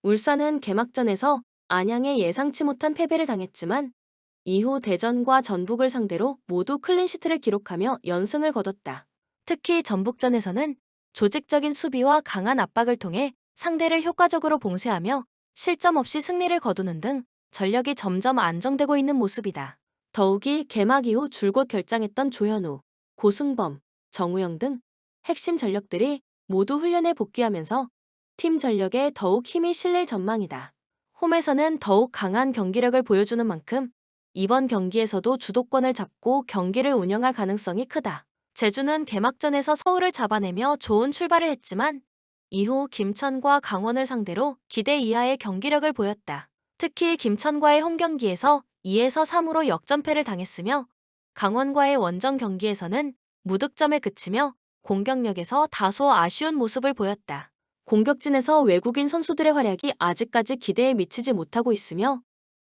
울산은 개막전에서 안양에 예상치 못한 패배를 당했지만 이후 대전과 전북을 상대로 모두 클린시트를 기록하며 연승을 거뒀다. 특히 전북전에서는 조직적인 수비와 강한 압박을 통해 상대를 효과적으로 봉쇄하며 실점 없이 승리를 거두는 등 전력이 점점 안정되고 있는 모습이다. 더욱이 개막 이후 줄곧 결장했던 조현우, 고승범, 정우영 등 핵심 전력들이 모두 훈련에 복귀하면서 팀 전력에 더욱 힘이 실릴 전망이다. 홈에서는 더욱 강한 경기력을 보여주는 만큼 이번 경기에서도 주도권을 잡고 경기를 운영할 가능성이 크다. 제주는 개막전에서 서울을 잡아내며 좋은 출발을 했지만 이후 김천과 강원을 상대로 기대 이하의 경기력을 보였다. 특히 김천과의 홈경기에서 2에서 3으로 역전패를 당했으며 강원과의 원정 경기에서는 무득점에 그치며 공격력에서 다소 아쉬운 모습을 보였다. 공격진에서 외국인 선수들의 활약이 아직까지 기대에 미치지 못하고 있으며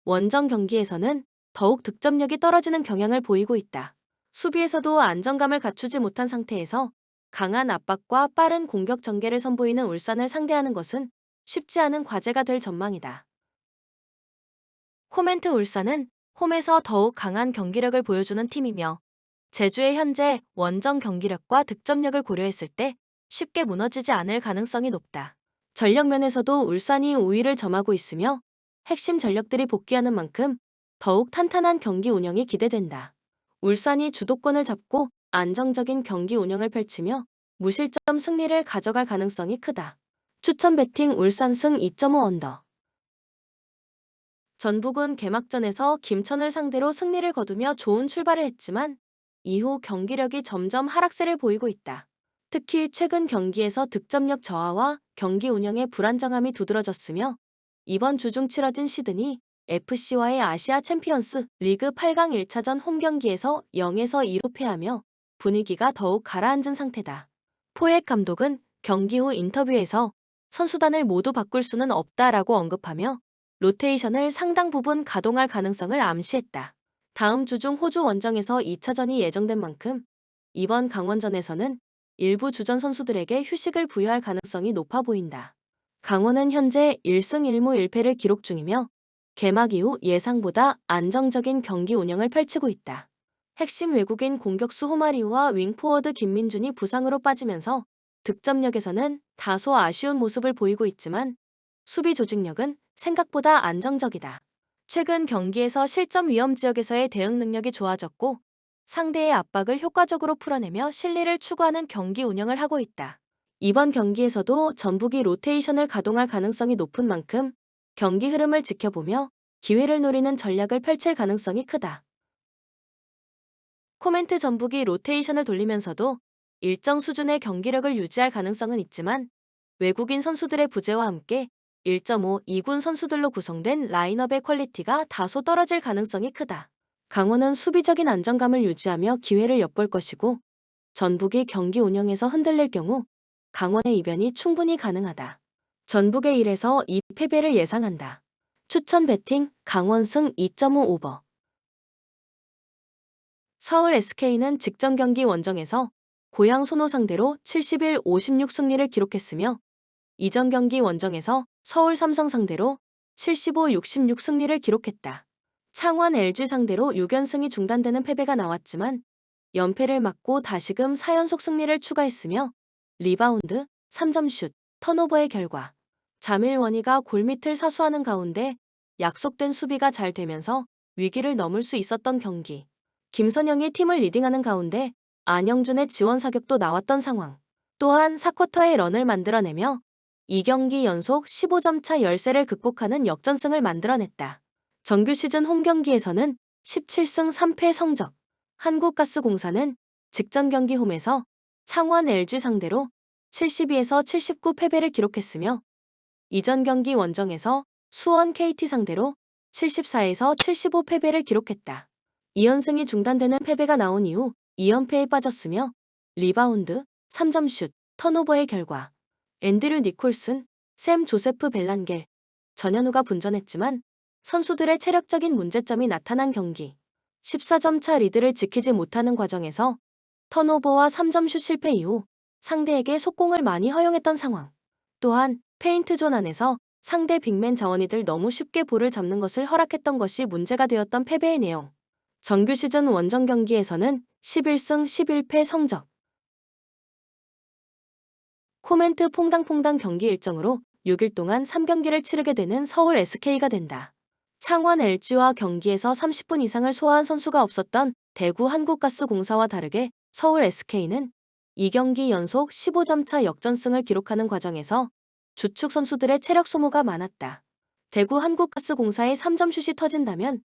원정 경기에서는 더욱 득점력이 떨어지는 경향을 보이고 있다. 수비에서도 안정감을 갖추지 못한 상태에서 강한 압박과 빠른 공격 전개를 선보이는 울산을 상대하는 것은 쉽지 않은 과제가 될 전망이다. 코멘트 울산은 홈에서 더욱 강한 경기력을 보여주는 팀이며 제주의 현재 원정 경기력과 득점력을 고려했을 때 쉽게 무너지지 않을 가능성이 높다. 전력 면에서도 울산이 우위를 점하고 있으며 핵심 전력들이 복귀하는 만큼 더욱 탄탄한 경기 운영이 기대된다. 울산이 주도권을 잡고 안정적인 경기 운영을 펼치며 무실점 승리를 가져갈 가능성이 크다. 추천 배팅 울산승 2.5 언더. 전북은 개막전에서 김천을 상대로 승리를 거두며 좋은 출발을 했지만 이후 경기력이 점점 하락세를 보이고 있다. 특히 최근 경기에서 득점력 저하와 경기 운영의 불안정함이 두드러졌으며 이번 주 중 치러진 시드니 FC와의 아시아 챔피언스 리그 8강 1차전 홈경기에서 0에서 2로 패하며 분위기가 더욱 가라앉은 상태다. 포획 감독은 경기 후 인터뷰에서 선수단을 모두 바꿀 수는 없다라고 언급하며 로테이션을 상당 부분 가동할 가능성을 암시했다. 다음 주 중 호주 원정에서 2차전이 예정된 만큼 이번 강원전에서는 일부 주전 선수들에게 휴식을 부여할 가능성이 높아 보인다. 강원은 현재 1승 1무 1패를 기록 중이며 개막 이후 예상보다 안정적인 경기 운영을 펼치고 있다. 핵심 외국인 공격수 호마리우와 윙포워드 김민준이 부상으로 빠지면서 득점력에서는 다소 아쉬운 모습을 보이고 있지만 수비 조직력은 생각보다 안정적이다. 최근 경기에서 실점 위험 지역에서의 대응 능력이 좋아졌고 상대의 압박을 효과적으로 풀어내며 실리를 추구하는 경기 운영을 하고 있다. 이번 경기에서도 전북이 로테이션을 가동할 가능성이 높은 만큼 경기 흐름을 지켜보며 기회를 노리는 전략을 펼칠 가능성이 크다. 코멘트 전북이 로테이션을 돌리면서도 일정 수준의 경기력을 유지할 가능성은 있지만 외국인 선수들의 부재와 함께 1.5, 2군 선수들로 구성된 라인업의 퀄리티가 다소 떨어질 가능성이 크다. 강원은 수비적인 안정감을 유지하며 기회를 엿볼 것이고 전북이 경기 운영에서 흔들릴 경우 강원의 이변이 충분히 가능하다. 전북의 1에서 2 패배를 예상한다. 추천 배팅 강원승 2.5 오버. 서울 SK는 직전 경기 원정에서 고양 손호 상대로 71, 56 승리를 기록했으며 이전 경기 원정에서 서울 삼성 상대로 75, 66 승리를 기록했다. 창원 LG 상대로 6연승이 중단되는 패배가 나왔지만 연패를 막고 다시금 4연속 승리를 추가했으며 리바운드, 3점슛, 턴오버의 결과 자밀원이가 골밑을 사수하는 가운데 약속된 수비가 잘 되면서 위기를 넘을 수 있었던 경기. 김선영이 팀을 리딩하는 가운데 안영준의 지원 사격도 나왔던 상황. 또한 4쿼터에 런을 만들어내며 2경기 연속 15점 차 열세를 극복하는 역전승을 만들어냈다. 정규 시즌 홈경기에서는 17승 3패 성적. 한국가스공사는 직전 경기 홈에서 창원 LG 상대로 72에서 79 패배를 기록했으며 이전 경기 원정에서 수원 KT 상대로 74에서 75 패배를 기록했다. 2연승이 중단되는 패배가 나온 이후 2연패에 빠졌으며 리바운드, 3점슛, 턴오버의 결과 앤드류 니콜슨, 샘 조세프 벨란겔, 전현우가 분전했지만 선수들의 체력적인 문제점이 나타난 경기. 14점 차 리드를 지키지 못하는 과정에서 턴오버와 3점슛 실패 이후 상대에게 속공을 많이 허용했던 상황. 또한 페인트존 안에서 상대 빅맨 자원이들 너무 쉽게 볼을 잡는 것을 허락했던 것이 문제가 되었던 패배의 내용. 정규 시즌 원정 경기에서는 11승 11패 성적. 코멘트 퐁당퐁당 경기 일정으로 6일 동안 3경기를 치르게 되는 서울 SK가 된다. 창원 LG와 경기에서 30분 이상을 소화한 선수가 없었던 대구 한국가스공사와 다르게 서울 SK는 2경기 연속 15점 차 역전승을 기록하는 과정에서 주축 선수들의 체력 소모가 많았다. 대구 한국가스공사의 3점 슛이 터진다면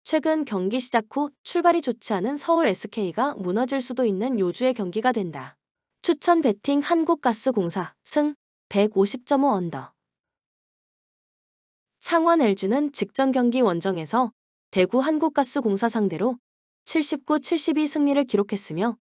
최근 경기 시작 후 출발이 좋지 않은 서울 SK가 무너질 수도 있는 요주의 경기가 된다. 추천 배팅 한국가스공사 승 150.5 언더. 창원 LG는 직전 경기 원정에서 대구 한국가스공사 상대로 79-72 승리를 기록했으며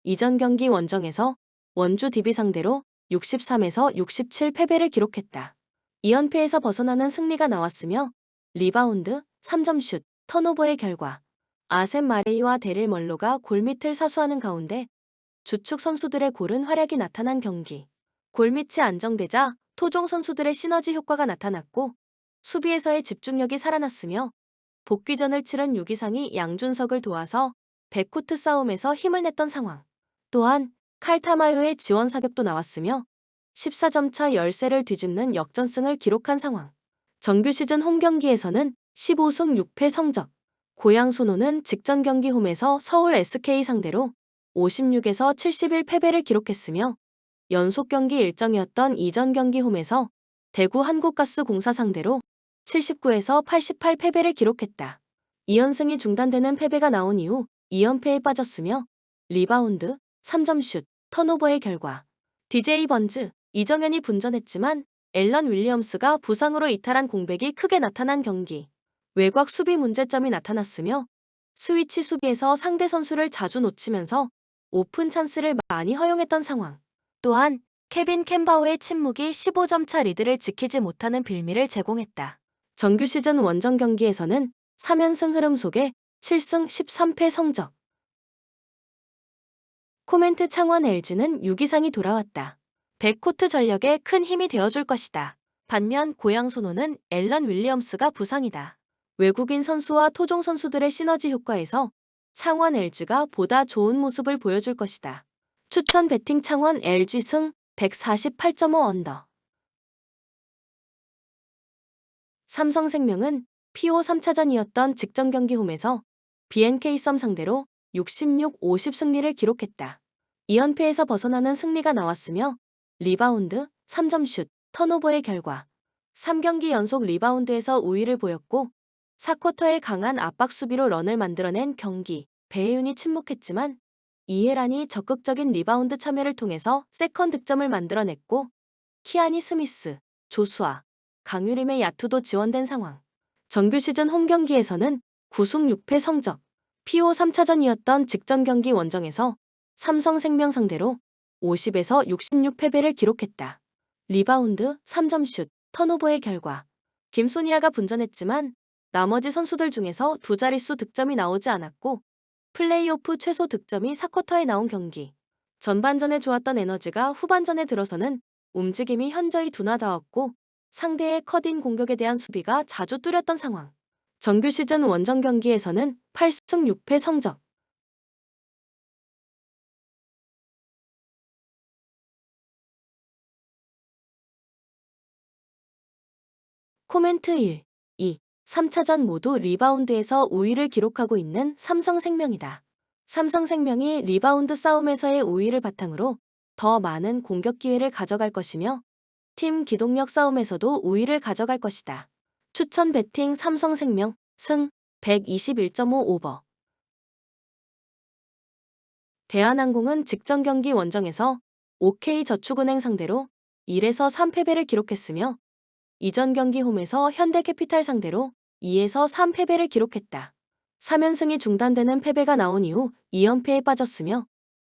이전 경기 원정에서 원주 DB 상대로 63에서 67 패배를 기록했다. 2연패에서 벗어나는 승리가 나왔으며 리바운드, 3점 슛, 턴오버의 결과 아셈 마레이와 데릴 멀로가 골밑을 사수하는 가운데 주축 선수들의 고른 활약이 나타난 경기. 골밑이 안정되자 토종 선수들의 시너지 효과가 나타났고 수비에서의 집중력이 살아났으며 복귀전을 치른 유기상이 양준석을 도와서 백코트 싸움에서 힘을 냈던 상황. 또한 칼타마요의 지원 사격도 나왔으며 14점 차 열세를 뒤집는 역전승을 기록한 상황. 정규 시즌 홈 경기에서는 15승 6패 성적. 고양 소노는 직전 경기 홈에서 서울 SK 상대로 56에서 71 패배를 기록했으며 연속 경기 일정이었던 이전 경기 홈에서 대구 한국가스공사 상대로 79에서 88 패배를 기록했다. 2연승이 중단되는 패배가 나온 이후 2연패에 빠졌으며 리바운드, 3점 슛, 턴오버의 결과 DJ 번즈, 이정현이 분전했지만 앨런 윌리엄스가 부상으로 이탈한 공백이 크게 나타난 경기. 외곽 수비 문제점이 나타났으며 스위치 수비에서 상대 선수를 자주 놓치면서 오픈 찬스를 많이 허용했던 상황. 또한 케빈 캔바우의 침묵이 15점 차 리드를 지키지 못하는 빌미를 제공했다. 정규 시즌 원정 경기에서는 3연승 흐름 속에 7승 13패 성적. 코멘트 창원 LG는 유기상이 돌아왔다. 백코트 전력에 큰 힘이 되어줄 것이다. 반면 고양 소노는 앨런 윌리엄스가 부상이다. 외국인 선수와 토종 선수들의 시너지 효과에서 창원 LG가 보다 좋은 모습을 보여줄 것이다. 추천 배팅 창원 LG 승 148.5 언더. 삼성생명은 PO 3차전이었던 직전 경기 홈에서 BNK 썸 상대로 66-50 승리를 기록했다. 2연패에서 벗어나는 승리가 나왔으며 리바운드, 3점 슛, 턴오버의 결과 3경기 연속 리바운드에서 우위를 보였고 4쿼터의 강한 압박 수비로 런을 만들어낸 경기. 배혜윤이 침묵했지만 이해란이 적극적인 리바운드 참여를 통해서 세컨 득점을 만들어냈고 키아니 스미스, 조수아, 강유림의 야투도 지원된 상황. 정규 시즌 홈 경기에서는 9승 6패 성적. PO 3차전이었던 직전 경기 원정에서 삼성생명 상대로 50에서 66 패배를 기록했다. 리바운드, 3점 슛, 턴오버의 결과 김소니아가 분전했지만 나머지 선수들 중에서 두 자릿수 득점이 나오지 않았고 플레이오프 최소 득점이 4쿼터에 나온 경기. 전반전에 좋았던 에너지가 후반전에 들어서는 움직임이 현저히 둔화되었고 상대의 컷인 공격에 대한 수비가 자주 뚜렸던 상황. 정규 시즌 원정 경기에서는 8승 6패 성적. 코멘트 1, 2, 3차전 모두 리바운드에서 우위를 기록하고 있는 삼성생명이다. 삼성생명이 리바운드 싸움에서의 우위를 바탕으로 더 많은 공격 기회를 가져갈 것이며 팀 기동력 싸움에서도 우위를 가져갈 것이다. 추천 배팅 삼성생명 승 121.5 오버. 대한항공은 직전 경기 원정에서 OK저축은행 상대로 1에서 3 패배를 기록했으며 이전 경기 홈에서 현대캐피탈 상대로 2에서 3 패배를 기록했다. 3연승이 중단되는 패배가 나온 이후 2연패에 빠졌으며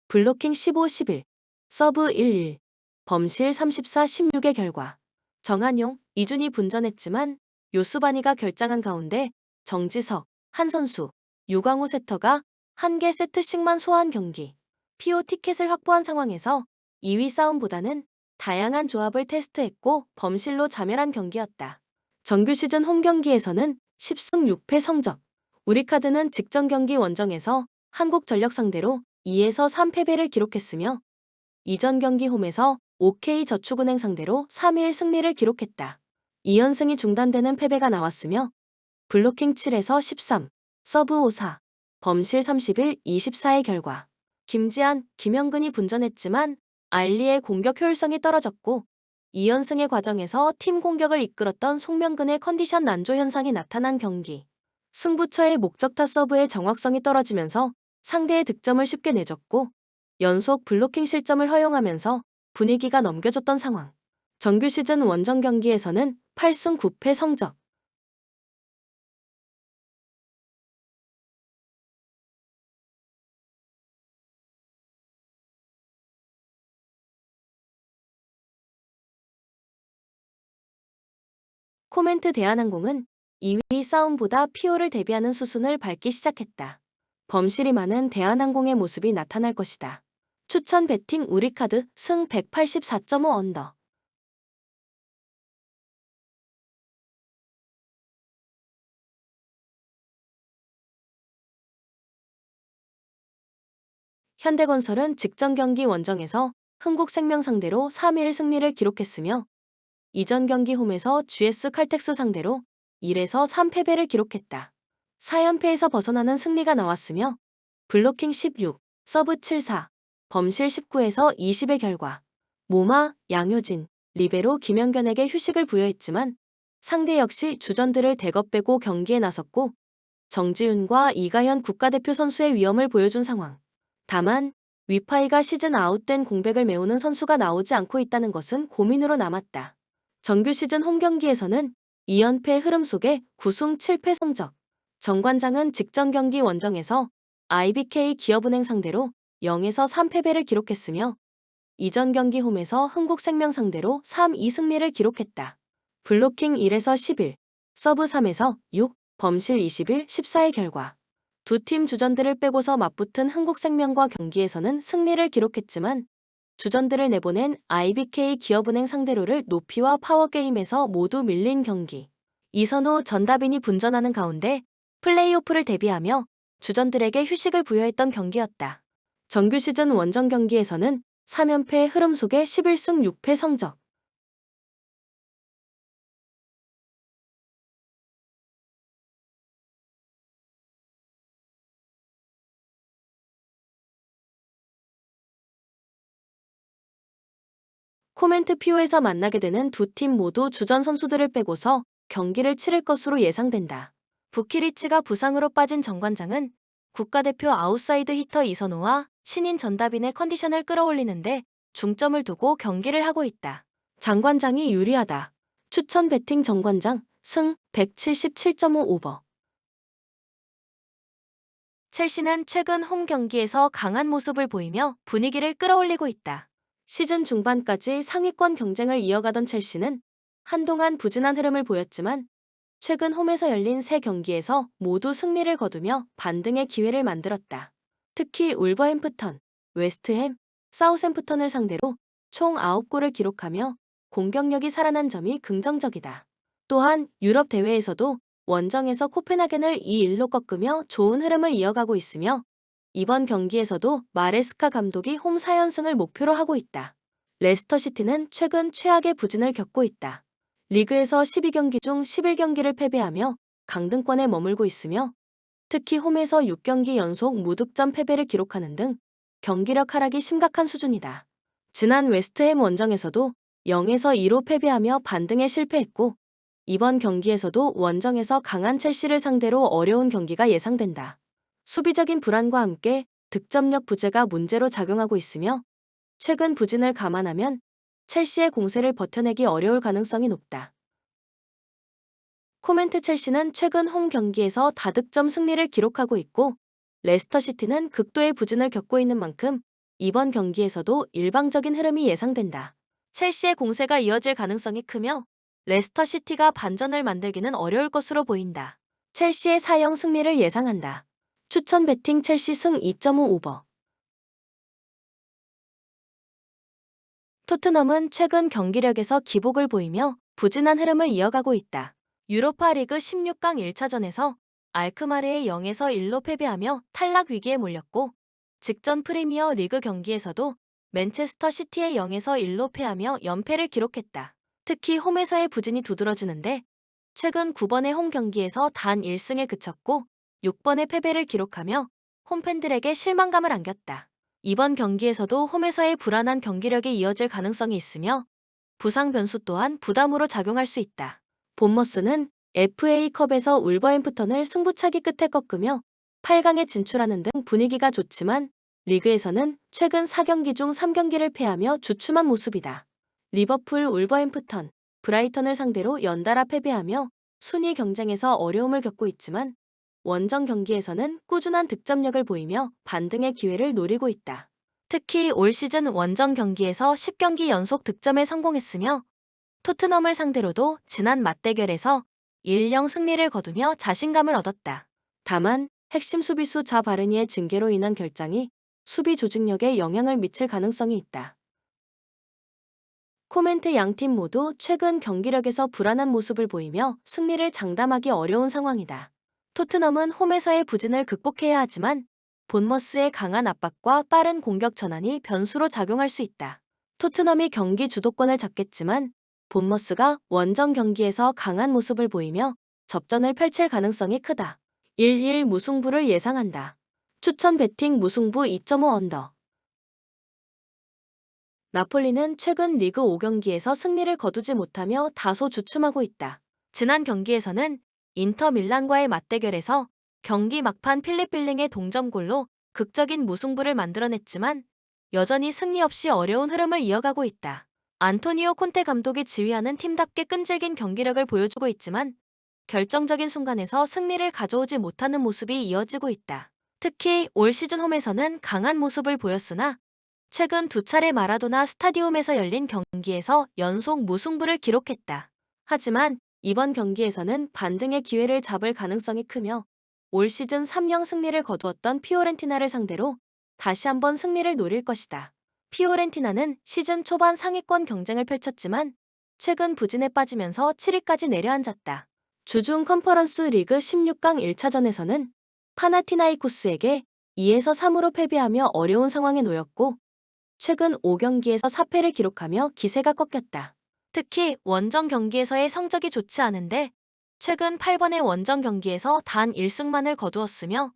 블로킹 15-11, 서브 11, 범실 34-16의 결과 정한용, 이준이 분전했지만 요스바니가 결장한 가운데 정지석, 한선수, 유광우 세터가 1개 세트씩만 소화한 경기. PO 티켓을 확보한 상황에서 2위 싸움보다는 다양한 조합을 테스트했고 범실로 자멸한 경기였다. 정규 시즌 홈 경기에서는 10승 6패 성적. 우리카드는 직전 경기 원정에서 한국전력 상대로 2에서 3패배를 기록했으며 이전 경기 홈에서 OK저축은행 상대로 3일 승리를 기록했다. 2연승이 중단되는 패배가 나왔으며 블로킹 7에서 13, 서브 54, 범실 31, 24의 결과 김지한, 김영근이 분전했지만 알리의 공격 효율성이 떨어졌고 2연승의 과정에서 팀 공격을 이끌었던 송명근의 컨디션 난조 현상이 나타난 경기. 승부처의 목적타 서브의 정확성이 떨어지면서 상대의 득점을 쉽게 내줬고 연속 블로킹 실점을 허용하면서 분위기가 넘겨졌던 상황. 정규 시즌 원정 경기에서는 8승 9패 성적. 코멘트 대한항공은 2위 싸움보다 피오를 대비하는 수순을 밟기 시작했다. 범실이 많은 대한항공의 모습이 나타날 것이다. 추천 배팅 우리카드 승 184.5 언더. 현대건설은 직전 경기 원정에서 흥국생명 상대로 3일 승리를 기록했으며 이전 경기 홈에서 GS 칼텍스 상대로 1에서 3패배를 기록했다. 4연패에서 벗어나는 승리가 나왔으며 블로킹 16, 서브 74, 범실 19에서 20의 결과 모마, 양효진, 리베로 김연견에게 휴식을 부여했지만 상대 역시 주전들을 대거 빼고 경기에 나섰고 정지훈과 이가현 국가대표 선수의 위험을 보여준 상황. 다만 위파이가 시즌 아웃된 공백을 메우는 선수가 나오지 않고 있다는 것은 고민으로 남았다. 정규 시즌 홈 경기에서는 2연패 흐름 속에 9승 7패 성적. 정관장은 직전 경기 원정에서 IBK 기업은행 상대로 0에서 3패배를 기록했으며 이전 경기 홈에서 흥국생명 상대로 3-2 승리를 기록했다. 블로킹 1에서 11, 서브 3에서 6, 범실 21, 14의 결과 두 팀 주전들을 빼고서 맞붙은 흥국생명과 경기에서는 승리를 기록했지만 주전들을 내보낸 IBK 기업은행 상대로를 높이와 파워게임에서 모두 밀린 경기. 이선호, 전다빈이 분전하는 가운데 플레이오프를 대비하며 주전들에게 휴식을 부여했던 경기였다. 정규 시즌 원정 경기에서는 3연패의 흐름 속에 11승 6패 성적. 코멘트 퓨에서 만나게 되는 두 팀 모두 주전 선수들을 빼고서 경기를 치를 것으로 예상된다. 부키리치가 부상으로 빠진 정관장은 국가대표 아웃사이드 히터 이선호와 신인 전다빈의 컨디션을 끌어올리는데 중점을 두고 경기를 하고 있다. 장관장이 유리하다. 추천 배팅 정관장 승 177.5 오버. 첼시는 최근 홈 경기에서 강한 모습을 보이며 분위기를 끌어올리고 있다. 시즌 중반까지 상위권 경쟁을 이어가던 첼시는 한동안 부진한 흐름을 보였지만 최근 홈에서 열린 세 경기에서 모두 승리를 거두며 반등의 기회를 만들었다. 특히 울버햄프턴, 웨스트햄, 사우샘프턴을 상대로 총 9골을 기록하며 공격력이 살아난 점이 긍정적이다. 또한 유럽 대회에서도 원정에서 코펜하겐을 2-1로 꺾으며 좋은 흐름을 이어가고 있으며 이번 경기에서도 마레스카 감독이 홈 4연승을 목표로 하고 있다. 레스터시티는 최근 최악의 부진을 겪고 있다. 리그에서 12경기 중 11경기를 패배하며 강등권에 머물고 있으며 특히 홈에서 6경기 연속 무득점 패배를 기록하는 등 경기력 하락이 심각한 수준이다. 지난 웨스트햄 원정에서도 0에서 2로 패배하며 반등에 실패했고 이번 경기에서도 원정에서 강한 첼시를 상대로 어려운 경기가 예상된다. 수비적인 불안과 함께 득점력 부재가 문제로 작용하고 있으며 최근 부진을 감안하면 첼시의 공세를 버텨내기 어려울 가능성이 높다. 코멘트 첼시는 최근 홈 경기에서 다득점 승리를 기록하고 있고 레스터시티는 극도의 부진을 겪고 있는 만큼 이번 경기에서도 일방적인 흐름이 예상된다. 첼시의 공세가 이어질 가능성이 크며 레스터시티가 반전을 만들기는 어려울 것으로 보인다. 첼시의 4영 승리를 예상한다. 추천 배팅 첼시 승 2.5 오버. 토트넘은 최근 경기력에서 기복을 보이며 부진한 흐름을 이어가고 있다. 유로파 리그 16강 1차전에서 알크마르에 0에서 1로 패배하며 탈락 위기에 몰렸고, 직전 프리미어 리그 경기에서도 맨체스터 시티에 0에서 1로 패하며 연패를 기록했다. 특히 홈에서의 부진이 두드러지는데 최근 9번의 홈 경기에서 단 1승에 그쳤고 6번의 패배를 기록하며 홈팬들에게 실망감을 안겼다. 이번 경기에서도 홈에서의 불안한 경기력이 이어질 가능성이 있으며 부상 변수 또한 부담으로 작용할 수 있다. 본머스는 FA컵에서 울버햄프턴을 승부차기 끝에 꺾으며 8강에 진출하는 등 분위기가 좋지만 리그에서는 최근 4경기 중 3경기를 패하며 주춤한 모습이다. 리버풀, 울버햄프턴, 브라이턴을 상대로 연달아 패배하며 순위 경쟁에서 어려움을 겪고 있지만 원정 경기에서는 꾸준한 득점력을 보이며 반등의 기회를 노리고 있다. 특히 올 시즌 원정 경기에서 10경기 연속 득점에 성공했으며 토트넘을 상대로도 지난 맞대결에서 1-0 승리를 거두며 자신감을 얻었다. 다만 핵심 수비수 자바르니의 징계로 인한 결장이 수비 조직력에 영향을 미칠 가능성이 있다. 코멘트 양팀 모두 최근 경기력에서 불안한 모습을 보이며 승리를 장담하기 어려운 상황이다. 토트넘은 홈에서의 부진을 극복해야 하지만 본머스의 강한 압박과 빠른 공격 전환이 변수로 작용할 수 있다. 토트넘이 경기 주도권을 잡겠지만 본머스가 원정 경기에서 강한 모습을 보이며 접전을 펼칠 가능성이 크다. 1-1 무승부를 예상한다. 추천 베팅 무승부 2.5 언더. 나폴리는 최근 리그 5경기에서 승리를 거두지 못하며 다소 주춤하고 있다. 지난 경기에서는 인터 밀란과의 맞대결에서 경기 막판 필립 빌링의 동점골로 극적인 무승부를 만들어냈지만 여전히 승리 없이 어려운 흐름을 이어가고 있다. 안토니오 콘테 감독이 지휘하는 팀답게 끈질긴 경기력을 보여주고 있지만 결정적인 순간에서 승리를 가져오지 못하는 모습이 이어지고 있다. 특히 올 시즌 홈에서는 강한 모습을 보였으나 최근 2차례 마라도나 스타디움에서 열린 경기에서 연속 무승부를 기록했다. 하지만 이번 경기에서는 반등의 기회를 잡을 가능성이 크며 올 시즌 3령 승리를 거두었던 피오렌티나를 상대로 다시 한번 승리를 노릴 것이다. 피오렌티나는 시즌 초반 상위권 경쟁을 펼쳤지만 최근 부진에 빠지면서 7위까지 내려앉았다. 주중 컨퍼런스 리그 16강 1차전에서는 파나티나이코스에게 2에서 3으로 패배하며 어려운 상황에 놓였고 최근 5경기에서 4패를 기록하며 기세가 꺾였다. 특히 원정 경기에서의 성적이 좋지 않은데 최근 8번의 원정 경기에서 단 1승만을 거두었으며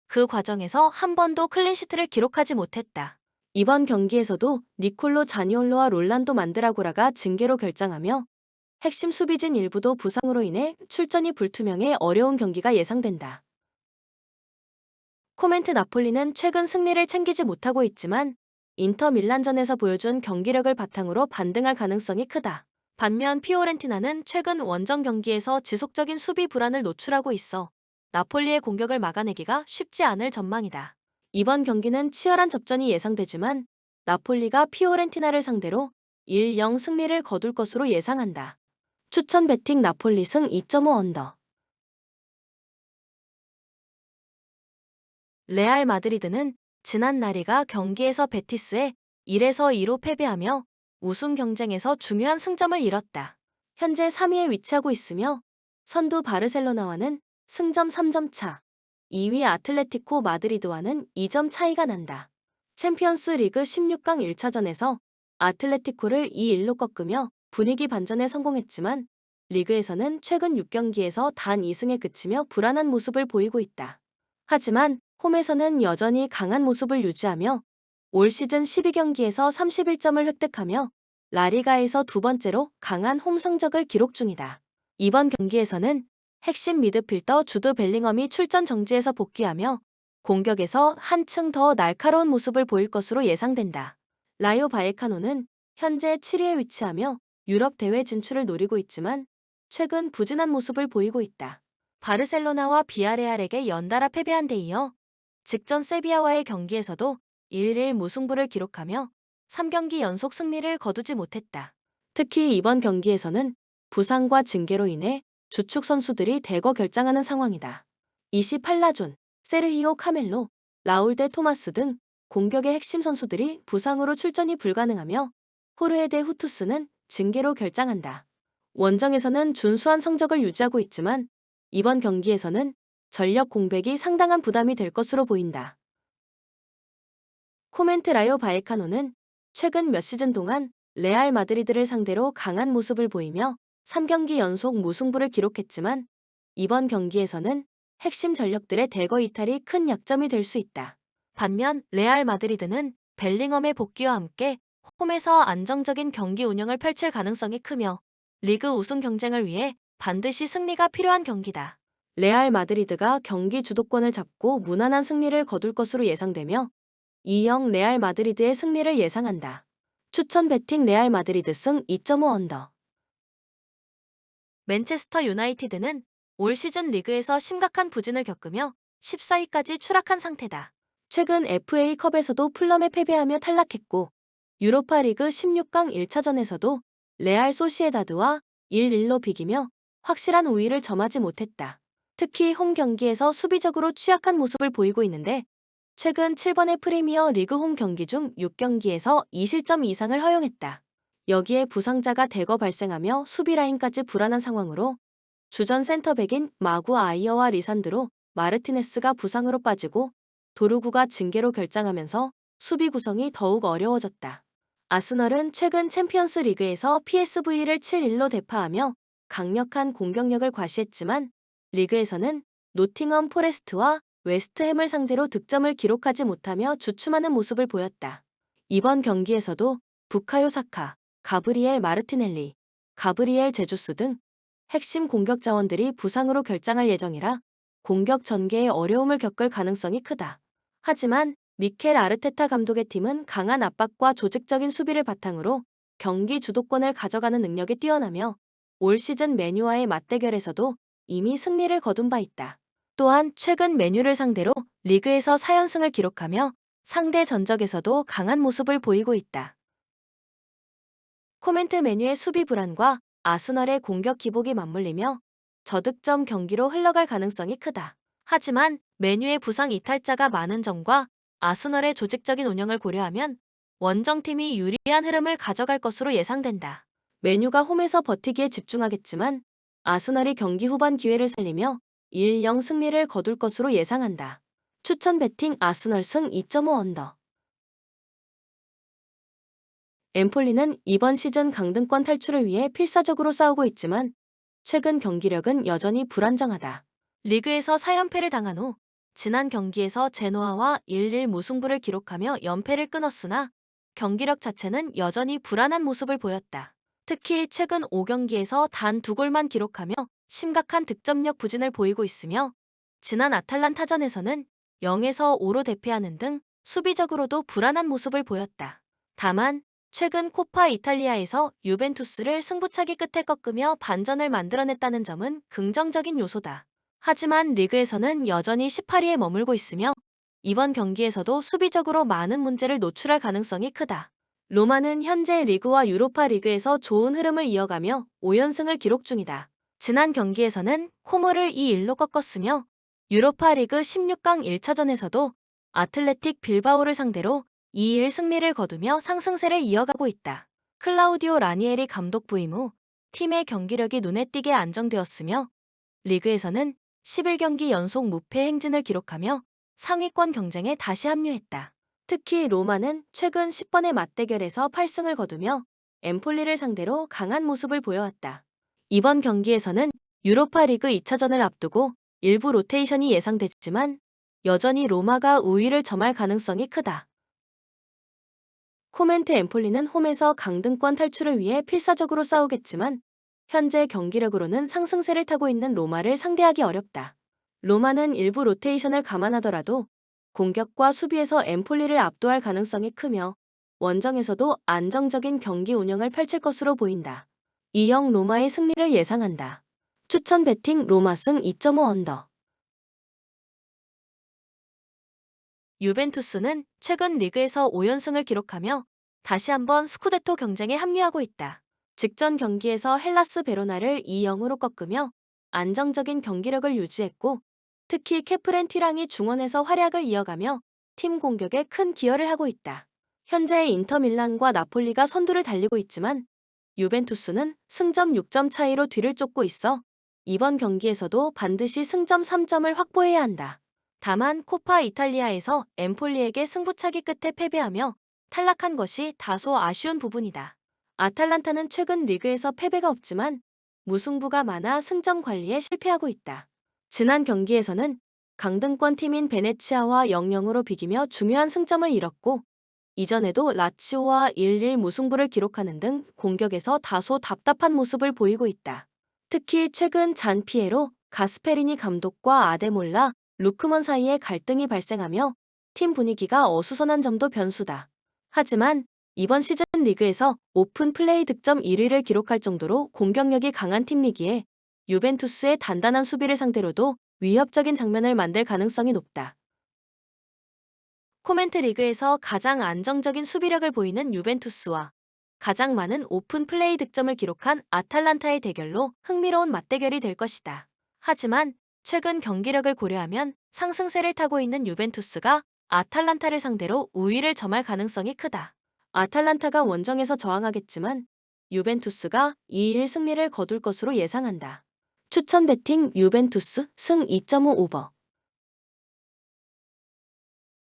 그 과정에서 한 번도 클린시트를 기록하지 못했다. 이번 경기에서도 니콜로 자니올로와 롤란도 만드라고라가 징계로 결장하며 핵심 수비진 일부도 부상으로 인해 출전이 불투명해 어려운 경기가 예상된다. 코멘트 나폴리는 최근 승리를 챙기지 못하고 있지만 인터 밀란전에서 보여준 경기력을 바탕으로 반등할 가능성이 크다. 반면 피오렌티나는 최근 원정 경기에서 지속적인 수비 불안을 노출하고 있어 나폴리의 공격을 막아내기가 쉽지 않을 전망이다. 이번 경기는 치열한 접전이 예상되지만 나폴리가 피오렌티나를 상대로 1-0 승리를 거둘 것으로 예상한다. 추천 베팅 나폴리 승 2.5 언더. 레알 마드리드는 지난 라리가 경기에서 베티스에 1에서 2로 패배하며 우승 경쟁에서 중요한 승점을 잃었다. 현재 3위에 위치하고 있으며 선두 바르셀로나와는 승점 3점 차, 2위 아틀레티코 마드리드와는 2점 차이가 난다. 챔피언스 리그 16강 1차전에서 아틀레티코를 2-1로 꺾으며 분위기 반전에 성공했지만 리그에서는 최근 6경기에서 단 2승에 그치며 불안한 모습을 보이고 있다. 하지만 홈에서는 여전히 강한 모습을 유지하며 올 시즌 12경기에서 31점을 획득하며 라리가에서 두 번째로 강한 홈 성적을 기록 중이다. 이번 경기에서는 핵심 미드필더 주드 벨링엄이 출전 정지에서 복귀하며 공격에서 한층 더 날카로운 모습을 보일 것으로 예상된다. 라요 바에카노는 현재 7위에 위치하며 유럽 대회 진출을 노리고 있지만 최근 부진한 모습을 보이고 있다. 바르셀로나와 비아레알에게 연달아 패배한 데 이어 직전 세비야와의 경기에서도 1-1 무승부를 기록하며 3경기 연속 승리를 거두지 못했다. 특히 이번 경기에서는 부상과 징계로 인해 주축 선수들이 대거 결장하는 상황이다. 28라존, 세르히오 카멜로, 라울 데 토마스 등 공격의 핵심 선수들이 부상으로 출전이 불가능하며 호르헤데 후투스는 징계로 결장한다. 원정에서는 준수한 성적을 유지하고 있지만 이번 경기에서는 전력 공백이 상당한 부담이 될 것으로 보인다. 코멘트 라요 바에카노는 최근 몇 시즌 동안 레알 마드리드를 상대로 강한 모습을 보이며 3경기 연속 무승부를 기록했지만 이번 경기에서는 핵심 전력들의 대거 이탈이 큰 약점이 될 수 있다. 반면 레알 마드리드는 벨링엄의 복귀와 함께 홈에서 안정적인 경기 운영을 펼칠 가능성이 크며 리그 우승 경쟁을 위해 반드시 승리가 필요한 경기다. 레알 마드리드가 경기 주도권을 잡고 무난한 승리를 거둘 것으로 예상되며 2영 레알 마드리드의 승리를 예상한다. 추천 배팅 레알 마드리드 승 2.5 언더. 맨체스터 유나이티드는 올 시즌 리그에서 심각한 부진을 겪으며 14위까지 추락한 상태다. 최근 FA컵에서도 풀럼에 패배하며 탈락했고 유로파리그 16강 1차전에서도 레알 소시에다드와 1-1로 비기며 확실한 우위를 점하지 못했다. 특히 홈 경기에서 수비적으로 취약한 모습을 보이고 있는데 최근 7번의 프리미어 리그 홈 경기 중 6경기에서 2실점 이상을 허용했다. 여기에 부상자가 대거 발생하며 수비 라인까지 불안한 상황으로 주전 센터백인 마구 아이어와 리산드로 마르티네스가 부상으로 빠지고 도르구가 징계로 결장하면서 수비 구성이 더욱 어려워졌다. 아스널은 최근 챔피언스 리그에서 PSV를 7-1로 대파하며 강력한 공격력을 과시했지만 리그에서는 노팅엄 포레스트와 웨스트햄을 상대로 득점을 기록하지 못하며 주춤하는 모습을 보였다. 이번 경기에서도 부카요 사카, 가브리엘 마르티넬리, 가브리엘 제주스 등 핵심 공격 자원들이 부상으로 결장할 예정이라 공격 전개에 어려움을 겪을 가능성이 크다. 하지만 미켈 아르테타 감독의 팀은 강한 압박과 조직적인 수비를 바탕으로 경기 주도권을 가져가는 능력이 뛰어나며 올 시즌 메뉴와의 맞대결에서도 이미 승리를 거둔 바 있다. 또한 최근 메뉴를 상대로 리그에서 4연승을 기록하며 상대 전적에서도 강한 모습을 보이고 있다. 코멘트 메뉴의 수비 불안과 아스널의 공격 기복이 맞물리며 저득점 경기로 흘러갈 가능성이 크다. 하지만 메뉴의 부상 이탈자가 많은 점과 아스널의 조직적인 운영을 고려하면 원정팀이 유리한 흐름을 가져갈 것으로 예상된다. 메뉴가 홈에서 버티기에 집중하겠지만 아스널이 경기 후반 기회를 살리며 1-0 승리를 거둘 것으로 예상한다. 추천 배팅 아스널 승 2.5 언더. 엠폴리는 이번 시즌 강등권 탈출을 위해 필사적으로 싸우고 있지만 최근 경기력은 여전히 불안정하다. 리그에서 4연패를 당한 후 지난 경기에서 제노아와 1-1 무승부를 기록하며 연패를 끊었으나 경기력 자체는 여전히 불안한 모습을 보였다. 특히 최근 5경기에서 단 2골만 기록하며 심각한 득점력 부진을 보이고 있으며 지난 아탈란타전에서는 0에서 5로 대패하는 등 수비적으로도 불안한 모습을 보였다. 다만 최근 코파 이탈리아에서 유벤투스를 승부차기 끝에 꺾으며 반전을 만들어냈다는 점은 긍정적인 요소다. 하지만 리그에서는 여전히 18위에 머물고 있으며 이번 경기에서도 수비적으로 많은 문제를 노출할 가능성이 크다. 로마는 현재 리그와 유로파 리그에서 좋은 흐름을 이어가며 5연승을 기록 중이다. 지난 경기에서는 코모를 2-1로 꺾었으며 유로파 리그 16강 1차전에서도 아틀레틱 빌바오를 상대로 2-1 승리를 거두며 상승세를 이어가고 있다. 클라우디오 라니에리 감독 부임 후 팀의 경기력이 눈에 띄게 안정되었으며 리그에서는 11경기 연속 무패 행진을 기록하며 상위권 경쟁에 다시 합류했다. 특히 로마는 최근 10번의 맞대결에서 8승을 거두며 엠폴리를 상대로 강한 모습을 보여왔다. 이번 경기에서는 유로파 리그 2차전을 앞두고 일부 로테이션이 예상되지만 여전히 로마가 우위를 점할 가능성이 크다. 코멘트 엠폴리는 홈에서 강등권 탈출을 위해 필사적으로 싸우겠지만 현재 경기력으로는 상승세를 타고 있는 로마를 상대하기 어렵다. 로마는 일부 로테이션을 감안하더라도 공격과 수비에서 엠폴리를 압도할 가능성이 크며 원정에서도 안정적인 경기 운영을 펼칠 것으로 보인다. 2영 로마의 승리를 예상한다. 추천 배팅 로마 승 2.5 언더. 유벤투스는 최근 리그에서 5연승을 기록하며 다시 한번 스쿠데토 경쟁에 합류하고 있다. 직전 경기에서 헬라스 베로나를 2-0으로 꺾으며 안정적인 경기력을 유지했고 특히 케프렌 튀랑이 중원에서 활약을 이어가며 팀 공격에 큰 기여를 하고 있다. 현재 인터밀란과 나폴리가 선두를 달리고 있지만 유벤투스는 승점 6점 차이로 뒤를 쫓고 있어 이번 경기에서도 반드시 승점 3점을 확보해야 한다. 다만 코파 이탈리아에서 엠폴리에게 승부차기 끝에 패배하며 탈락한 것이 다소 아쉬운 부분이다. 아탈란타는 최근 리그에서 패배가 없지만 무승부가 많아 승점 관리에 실패하고 있다. 지난 경기에서는 강등권 팀인 베네치아와 0-0으로 비기며 중요한 승점을 잃었고 이전에도 라치오와 1-1 무승부를 기록하는 등 공격에서 다소 답답한 모습을 보이고 있다. 특히 최근 잔 피에로, 가스페리니 감독과 아데몰라, 루크먼 사이에 갈등이 발생하며 팀 분위기가 어수선한 점도 변수다. 하지만 이번 시즌 리그에서 오픈 플레이 득점 1위를 기록할 정도로 공격력이 강한 팀이기에 유벤투스의 단단한 수비를 상대로도 위협적인 장면을 만들 가능성이 높다. 코멘트 리그에서 가장 안정적인 수비력을 보이는 유벤투스와 가장 많은 오픈 플레이 득점을 기록한 아탈란타의 대결로 흥미로운 맞대결이 될 것이다. 하지만 최근 경기력을 고려하면 상승세를 타고 있는 유벤투스가 아탈란타를 상대로 우위를 점할 가능성이 크다. 아탈란타가 원정에서 저항하겠지만 유벤투스가 2-1 승리를 거둘 것으로 예상한다. 추천 베팅 유벤투스 승 2.5 오버.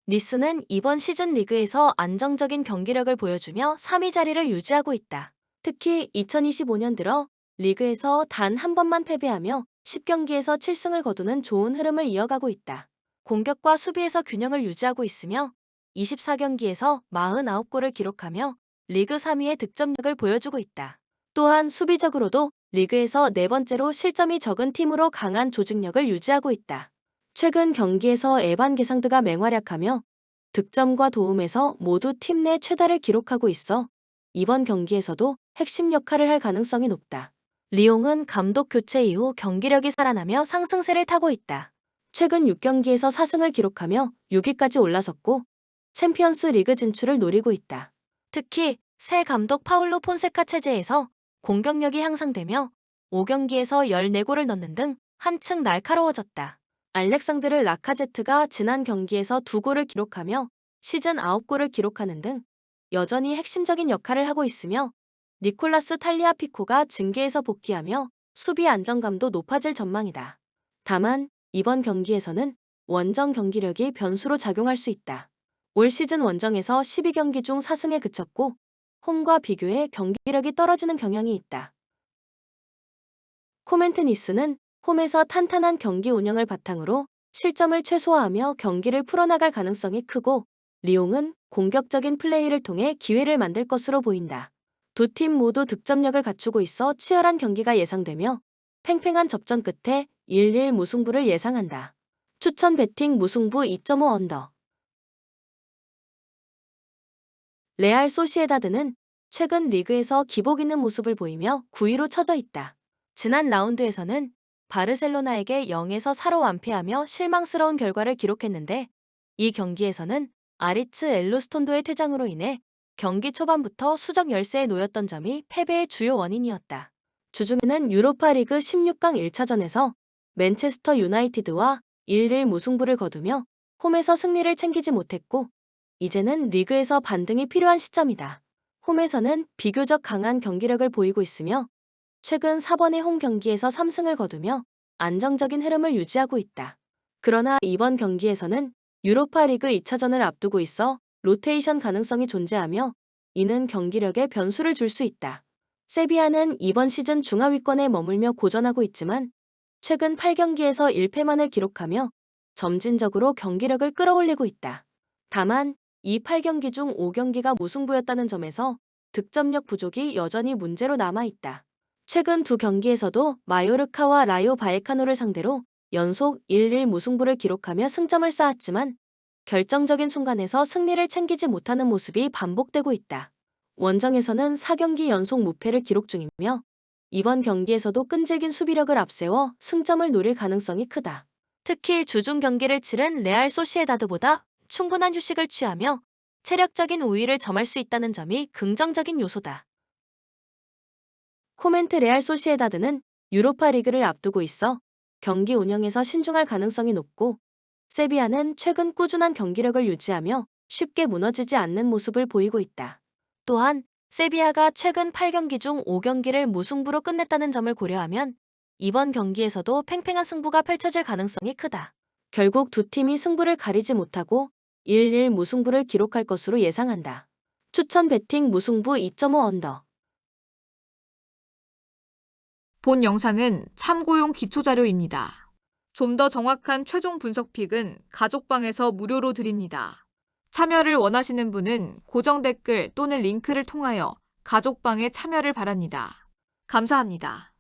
니스는 이번 시즌 리그에서 안정적인 경기력을 보여주며 3위 자리를 유지하고 있다. 특히 2025년 들어 리그에서 단 한 번만 패배하며 10경기에서 7승을 거두는 좋은 흐름을 이어가고 있다. 공격과 수비에서 균형을 유지하고 있으며 24경기에서 49골을 기록하며 리그 3위의 득점력을 보여주고 있다. 또한 수비적으로도 리그에서 네 번째로 실점이 적은 팀으로 강한 조직력을 유지하고 있다. 최근 경기에서 에반 게상드가 맹활약하며 득점과 도움에서 모두 팀 내 최다를 기록하고 있어 이번 경기에서도 핵심 역할을 할 가능성이 높다. 리옹은 감독 교체 이후 경기력이 살아나며 상승세를 타고 있다. 최근 6경기에서 4승을 기록하며 6위까지 올라섰고 챔피언스 리그 진출을 노리고 있다. 특히 새 감독 파울로 폰세카 체제에서 공격력이 향상되며 5경기에서 14골을 넣는 등 한층 날카로워졌다. 알렉산드르 라카제트가 지난 경기에서 2골을 기록하며 시즌 9골을 기록하는 등 여전히 핵심적인 역할을 하고 있으며 니콜라스 탈리아피코가 징계에서 복귀하며 수비 안정감도 높아질 전망이다. 다만 이번 경기에서는 원정 경기력이 변수로 작용할 수 있다. 올 시즌 원정에서 12경기 중 4승에 그쳤고 홈과 비교해 경기력이 떨어지는 경향이 있다. 코멘트 니스는 홈에서 탄탄한 경기 운영을 바탕으로 실점을 최소화하며 경기를 풀어나갈 가능성이 크고 리옹은 공격적인 플레이를 통해 기회를 만들 것으로 보인다. 두 팀 모두 득점력을 갖추고 있어 치열한 경기가 예상되며 팽팽한 접전 끝에 1-1 무승부를 예상한다. 추천 베팅 무승부 2.5 언더. 레알 소시에다드는 최근 리그에서 기복 있는 모습을 보이며 9위로 처져 있다. 지난 라운드에서는 바르셀로나에게 0에서 4로 완패하며 실망스러운 결과를 기록했는데 이 경기에서는 아리츠 엘루스톤도의 퇴장으로 인해 경기 초반부터 수적 열세에 놓였던 점이 패배의 주요 원인이었다. 주중에는 유로파리그 16강 1차전에서 맨체스터 유나이티드와 1-1 무승부를 거두며 홈에서 승리를 챙기지 못했고 이제는 리그에서 반등이 필요한 시점이다. 홈에서는 비교적 강한 경기력을 보이고 있으며 최근 4번의 홈 경기에서 3승을 거두며 안정적인 흐름을 유지하고 있다. 그러나 이번 경기에서는 유로파리그 2차전을 앞두고 있어 로테이션 가능성이 존재하며 이는 경기력에 변수를 줄 수 있다. 세비야는 이번 시즌 중하위권에 머물며 고전하고 있지만 최근 8경기에서 1패만을 기록하며 점진적으로 경기력을 끌어올리고 있다. 다만 이 8경기 중 5경기가 무승부였다는 점에서 득점력 부족이 여전히 문제로 남아있다. 최근 두 경기에서도 마요르카와 라요 바에카노를 상대로 연속 1-1 무승부를 기록하며 승점을 쌓았지만 결정적인 순간에서 승리를 챙기지 못하는 모습이 반복되고 있다. 원정에서는 4경기 연속 무패를 기록 중이며 이번 경기에서도 끈질긴 수비력을 앞세워 승점을 노릴 가능성이 크다. 특히 주중 경기를 치른 레알 소시에다드보다 충분한 휴식을 취하며 체력적인 우위를 점할 수 있다는 점이 긍정적인 요소다. 코멘트 레알 소시에다드는 유로파 리그를 앞두고 있어 경기 운영에서 신중할 가능성이 높고 세비야는 최근 꾸준한 경기력을 유지하며 쉽게 무너지지 않는 모습을 보이고 있다. 또한 세비야가 최근 8경기 중 5경기를 무승부로 끝냈다는 점을 고려하면 이번 경기에서도 팽팽한 승부가 펼쳐질 가능성이 크다. 결국 두 팀이 승부를 가리지 못하고 1-1 무승부를 기록할 것으로 예상한다. 추천 베팅 무승부 2.5 언더. 본 영상은 참고용 기초자료입니다. 좀 더 정확한 최종 분석 픽은 가족방에서 무료로 드립니다. 참여를 원하시는 분은 고정 댓글 또는 링크를 통하여 가족방에 참여를 바랍니다. 감사합니다.